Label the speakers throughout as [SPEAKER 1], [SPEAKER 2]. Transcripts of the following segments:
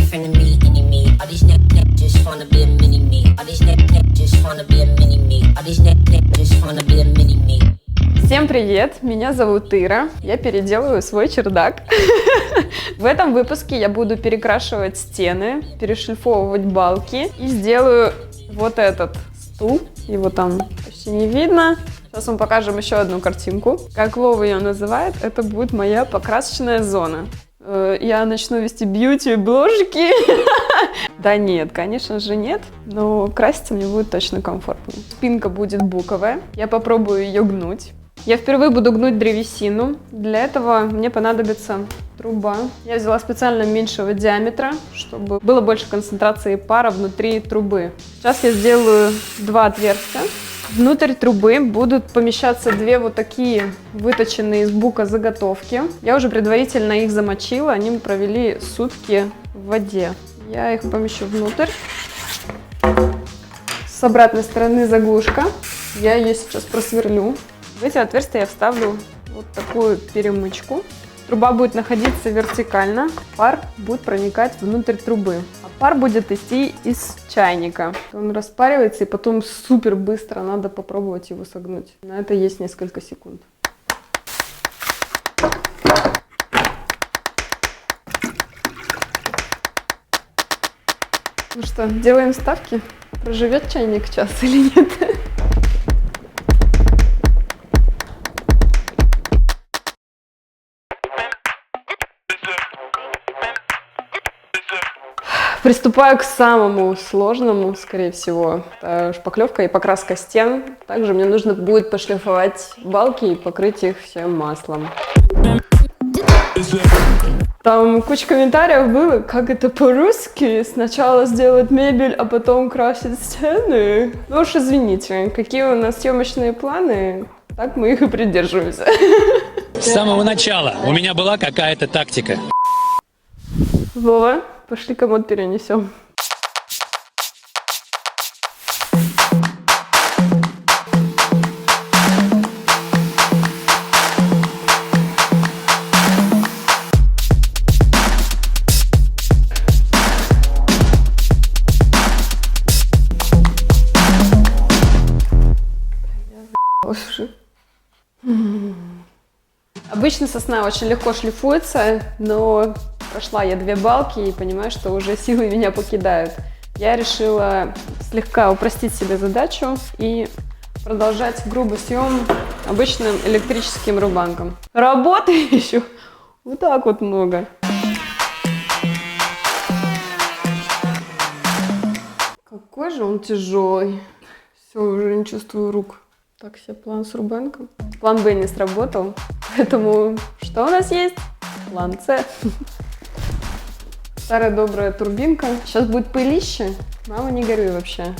[SPEAKER 1] different than me, any me. All these niggas just wanna be a mini me. All these niggas just wanna be a mini me. All these niggas just wanna be a mini me.
[SPEAKER 2] Всем привет, меня зовут Ира, я переделываю свой чердак. В этом выпуске я буду перекрашивать стены, перешлифовывать балки и сделаю вот этот стул. Его там почти не видно. Сейчас вам покажем еще одну картинку. Как Вова ее называет, это будет моя покрасочная зона. Я начну вести бьюти-бложки. Да нет, конечно же нет, но краситься мне будет точно комфортнее. Спинка будет буковая, я попробую ее гнуть. Я впервые буду гнуть древесину. Для этого мне понадобится труба. Я взяла специально меньшего диаметра, чтобы было больше концентрации пара внутри трубы. Сейчас я сделаю два отверстия. Внутрь трубы будут помещаться две вот такие выточенные из бука заготовки. Я уже предварительно их замочила, они провели сутки в воде. Я их помещу внутрь. С обратной стороны заглушка. Я ее сейчас просверлю. В эти отверстия я вставлю вот такую перемычку. Труба будет находиться вертикально, пар будет проникать внутрь трубы. А пар будет идти из чайника. Он распаривается, и потом супер быстро надо попробовать его согнуть. На это есть несколько секунд. Ну что, делаем ставки? Проживет чайник час или нет? Приступаю к самому сложному, скорее всего, это шпаклевка и покраска стен. Также мне нужно будет пошлифовать балки и покрыть их всем маслом. Там куча комментариев было, как это по-русски, сначала сделать мебель, а потом красить стены. Ну уж извините, какие у нас съемочные планы, так мы их и придерживаемся.
[SPEAKER 3] С самого начала у меня была какая-то тактика.
[SPEAKER 2] Вова, пошли комод перенесем. Обычно сосна очень легко шлифуется, но прошла я две балки и понимаю, что уже силы меня покидают. Я решила слегка упростить себе задачу и продолжать грубый съем обычным электрическим рубанком. Работы еще вот так вот много. Какой же он тяжелый. Все, уже не чувствую рук. Так себе план с рубанком. План Б не сработал, поэтому что у нас есть? План С. Старая добрая турбинка. Сейчас будет пылище. Мама, не горюй вообще.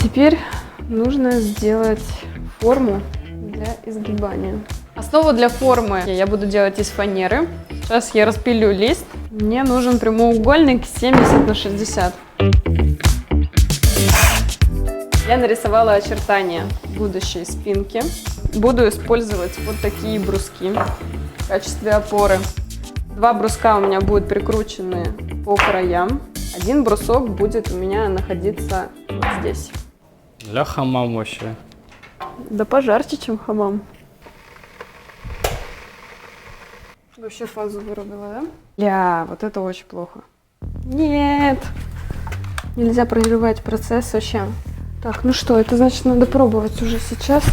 [SPEAKER 2] Теперь нужно сделать форму для изгибания. Основу для формы я буду делать из фанеры. Сейчас я распилю лист. Мне нужен прямоугольник 70 на 60. Я нарисовала очертания будущей спинки. Буду использовать вот такие бруски в качестве опоры. Два бруска у меня будут прикручены по краям. Один брусок будет у меня находиться вот здесь.
[SPEAKER 4] Для хамам вообще.
[SPEAKER 2] Да пожарче, чем хамам. Вообще фазу вырубила, да? Ля, вот это очень плохо. Нет! Нельзя прерывать процесс вообще. Так, ну что, это значит, надо пробовать уже сейчас.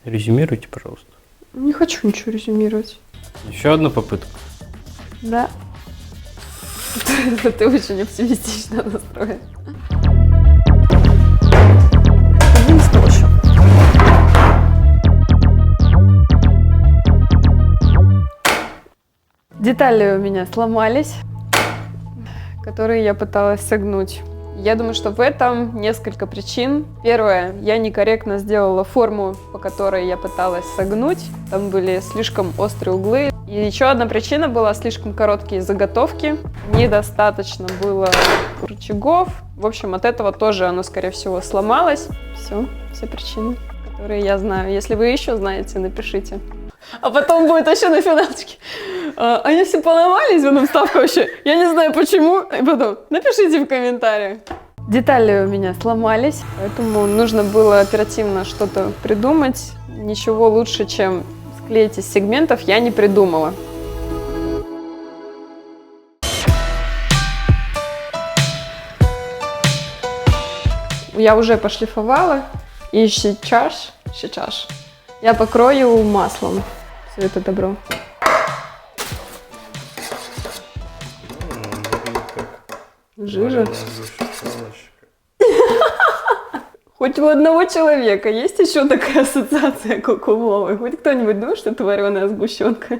[SPEAKER 4] Резюмируйте, пожалуйста.
[SPEAKER 2] Не хочу ничего резюмировать.
[SPEAKER 4] Еще одна попытка.
[SPEAKER 2] Да. Ты очень оптимистично настроен. Один еще. Детали у меня сломались, которые я пыталась согнуть. Я думаю, что в этом несколько причин. Первое, я некорректно сделала форму, по которой я пыталась согнуть. Там были слишком острые углы. И еще одна причина была слишком короткие заготовки. Недостаточно было рычагов. В общем, от этого тоже оно, скорее всего, сломалось. Все причины, которые я знаю. Если вы еще знаете, напишите. А потом будет еще на финалочке. Они все поломались, потом вставка вообще. Я не знаю почему. И потом напишите в комментариях. Детали у меня сломались, поэтому нужно было оперативно что-то придумать. Ничего лучше, чем склеить из сегментов, я не придумала. Я уже пошлифовала. И сейчас я покрою маслом все это добро. Жижа. Хоть у одного человека есть еще такая ассоциация, как у Вовы? Хоть кто-нибудь думает, что это вареная сгущенка?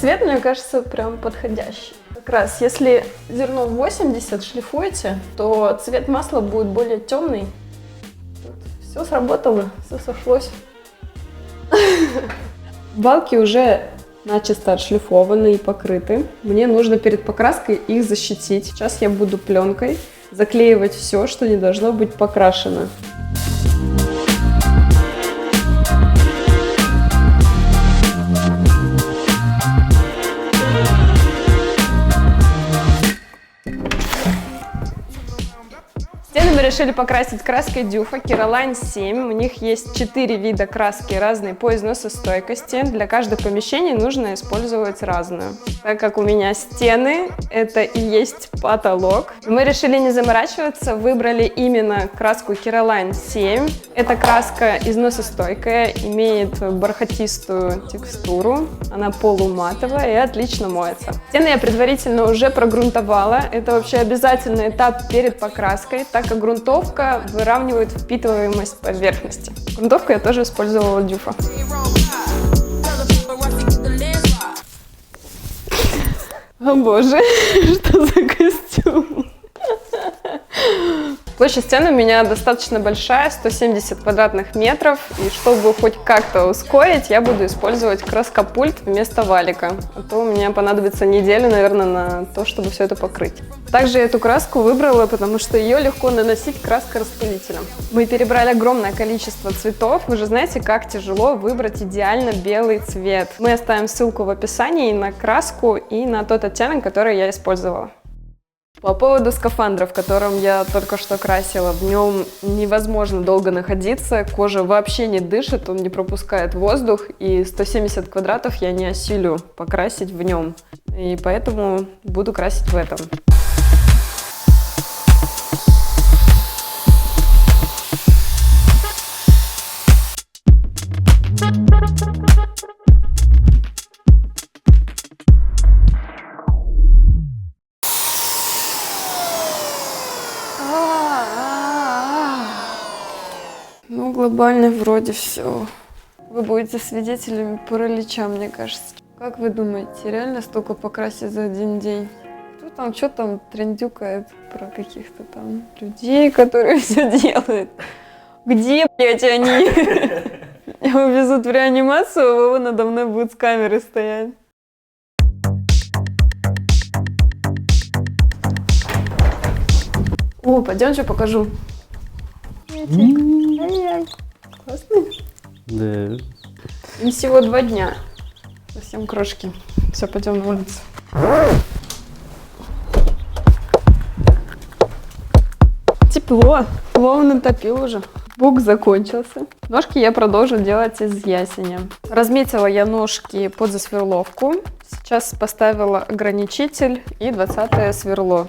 [SPEAKER 2] Цвет, мне кажется, прям подходящий. Как раз, если зерно 80 шлифуете, то цвет масла будет более темный. Все сработало, все сошлось. Балки уже начисто отшлифованы и покрыты. Мне нужно перед покраской их защитить. Сейчас я буду пленкой заклеивать все, что не должно быть покрашено. Мы решили покрасить краской Дюфа Keraline 7. У них есть 4 вида краски, разные по износостойкости. Для каждого помещения нужно использовать разную. Так как у меня стены, это и есть потолок, мы решили не заморачиваться, выбрали именно краску Keraline 7. Эта краска износостойкая, имеет бархатистую текстуру, она полуматовая и отлично моется. Стены я предварительно уже прогрунтовала. Это вообще обязательный этап перед покраской, так как грунтовка выравнивает впитываемость поверхности. Грунтовку я тоже использовала Дюфа. О боже, что за костюм? Площадь стены у меня достаточно большая, 170 квадратных метров. И чтобы хоть как-то ускорить, я буду использовать краскопульт вместо валика. А то у меня понадобится неделя, наверное, на то, чтобы все это покрыть. Также я эту краску выбрала, потому что ее легко наносить краскораспылителем. Мы перебрали огромное количество цветов. Вы же знаете, как тяжело выбрать идеально белый цвет. Мы оставим ссылку в описании на краску и на тот оттенок, который я использовала. По поводу скафандра, в котором я только что красила, в нем невозможно долго находиться, кожа вообще не дышит, он не пропускает воздух, и 170 квадратов я не осилю покрасить в нем, и поэтому буду красить в этом. Ну, глобально вроде все. Вы будете свидетелями паралича, мне кажется. Как вы думаете, реально столько покрасить за один день? Что там трендюкает про каких-то там людей, которые все делают? Где, блядь, они? Его везут в реанимацию, а Вова надо мной будет с камерой стоять. О, пойдемте покажу. Классный?
[SPEAKER 4] Да.
[SPEAKER 2] Им всего 2 дня. Совсем крошки. Все, пойдем на улицу. Тепло. Вова натопил уже. Бук закончился. Ножки я продолжу делать из ясеня. Разметила я ножки под засверловку. Сейчас поставила ограничитель и 20-е сверло.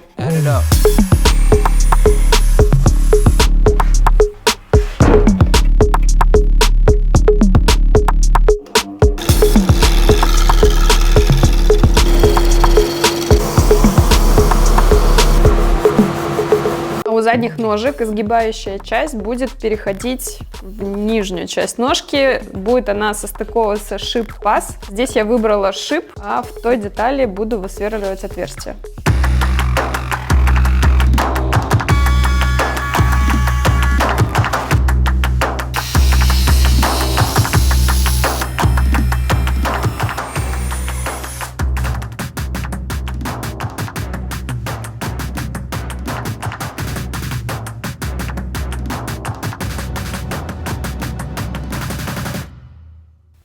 [SPEAKER 2] задних ножек изгибающая часть будет переходить в нижнюю часть ножки. Будет она состыковываться шип-паз. Здесь я выбрала шип, а в той детали буду высверливать отверстие.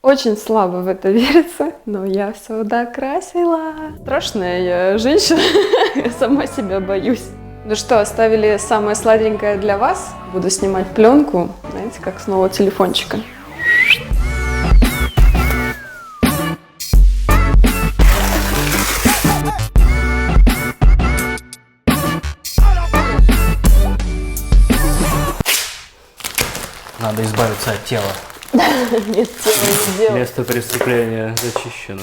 [SPEAKER 2] Очень слабо в это верится, но я все докрасила. Страшная я женщина, я сама себя боюсь. Ну что, оставили самое сладенькое для вас. Буду снимать пленку, знаете, как с нового телефончика.
[SPEAKER 4] Надо избавиться от тела.
[SPEAKER 2] Нет, тело не делать.
[SPEAKER 4] Место преступления зачищено.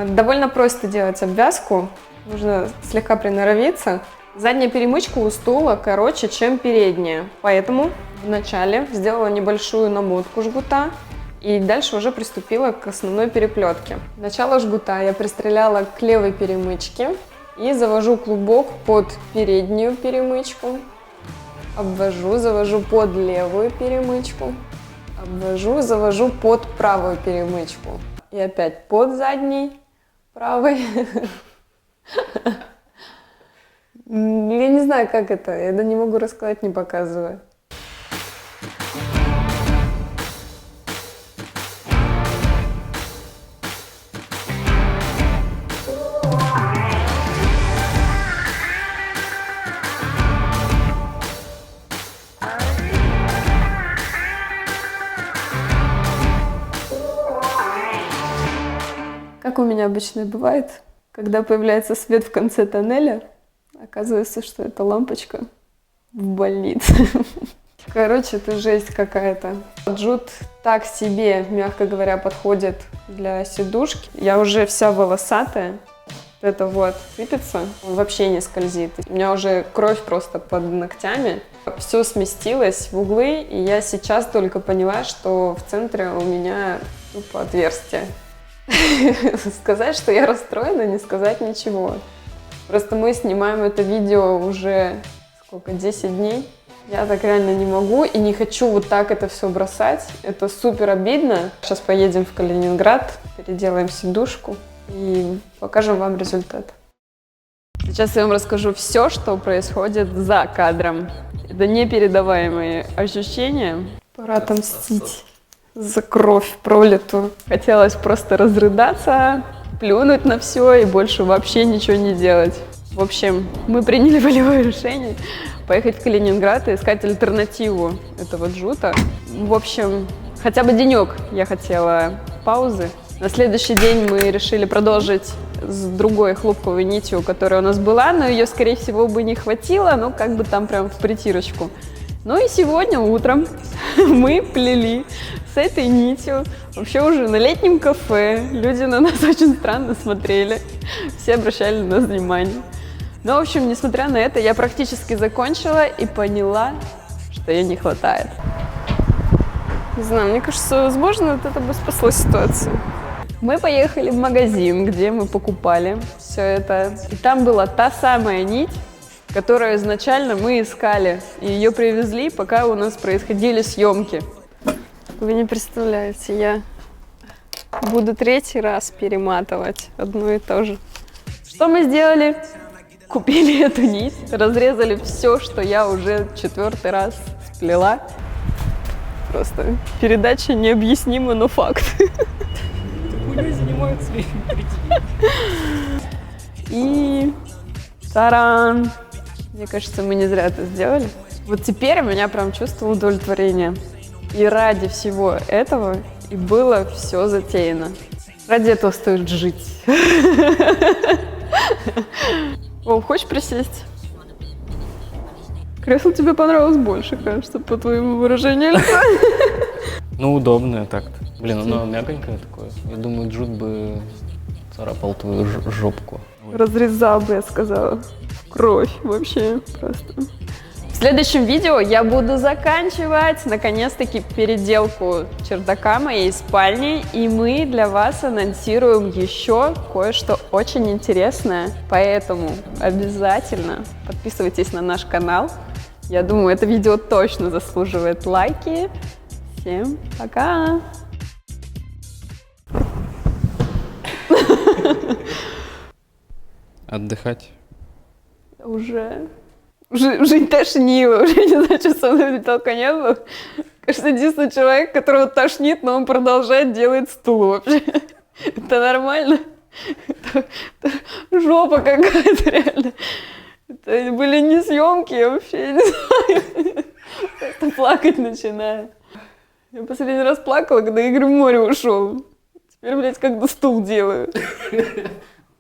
[SPEAKER 2] Довольно просто делать обвязку. Нужно слегка приноровиться. Задняя перемычка у стула короче, чем передняя. Поэтому вначале сделала небольшую намотку жгута и дальше уже приступила к основной переплетке. Начало жгута я пристреляла к левой перемычке и завожу клубок под переднюю перемычку. Обвожу, завожу под левую перемычку. Обвожу, завожу под правую перемычку. И опять под задней, правой. Я не знаю, как это. Я не могу рассказать, не показывая. Как у меня обычно бывает, когда появляется свет в конце тоннеля, оказывается, что это лампочка в больнице. Короче, это жесть какая-то. Джут так себе, мягко говоря, подходит для сидушки. Я уже вся волосатая. Это вот сыпется, он вообще не скользит. У меня уже кровь просто под ногтями. Все сместилось в углы, и я сейчас только поняла, что в центре у меня тупо отверстие. Сказать, что я расстроена, не сказать ничего. Просто мы снимаем это видео уже, 10 дней. Я так реально не могу и не хочу вот так это все бросать. Это супер обидно. Сейчас поедем в Калининград, переделаем сидушку и покажем вам результат. Сейчас я вам расскажу все, что происходит за кадром. Это непередаваемые ощущения. Пора отомстить за кровь пролитую. Хотелось просто разрыдаться, плюнуть на все и больше вообще ничего не делать. В общем, мы приняли волевое решение поехать в Калининград и искать альтернативу этого джута. В общем, хотя бы денек я хотела паузы. На следующий день мы решили продолжить с другой хлопковой нитью, которая у нас была, но ее, скорее всего, бы не хватило, но как бы там прям в притирочку. Ну и сегодня утром мы плели с этой нитью, вообще уже на летнем кафе. Люди на нас очень странно смотрели, все обращали на нас внимание. Но, в общем, несмотря на это, я практически закончила и поняла, что ей не хватает. Не знаю, мне кажется, возможно, вот это бы спасло ситуацию. Мы поехали в магазин, где мы покупали все это. И там была та самая нить, которую изначально мы искали. И ее привезли, пока у нас происходили съемки. Вы не представляете, я буду 3-й раз перематывать одно и то же. Что мы сделали? Купили эту нить, разрезали все, что я уже 4-й раз сплела. Просто передача необъяснима, но факт. И таран! Мне кажется, мы не зря это сделали. Вот теперь у меня прям чувство удовлетворения. И ради всего этого и было все затеяно. Ради этого стоит жить. О, хочешь присесть? Кресло тебе понравилось больше, кажется, по твоему выражению лица.
[SPEAKER 4] Ну, удобное так-то. Блин, оно мягонькое такое. Я думаю, джут бы царапал твою жопку.
[SPEAKER 2] Разрезал бы, я сказала. Кровь вообще просто. В следующем видео я буду заканчивать, наконец-таки, переделку чердака моей спальни, и мы для вас анонсируем еще кое-что очень интересное, поэтому обязательно подписывайтесь на наш канал. Я думаю, это видео точно заслуживает лайки. Всем пока!
[SPEAKER 4] Отдыхать.
[SPEAKER 2] Уже тошнило, уже не знаю, что со мной толка не было. Кажется, единственный человек, которого тошнит, но он продолжает делать стул вообще. Это нормально? Это жопа какая-то реально. Это были не съемки, я вообще не знаю. Просто плакать начинаю. Я последний раз плакала, когда Игорь в море ушел. Теперь, блядь, как-то стул делаю.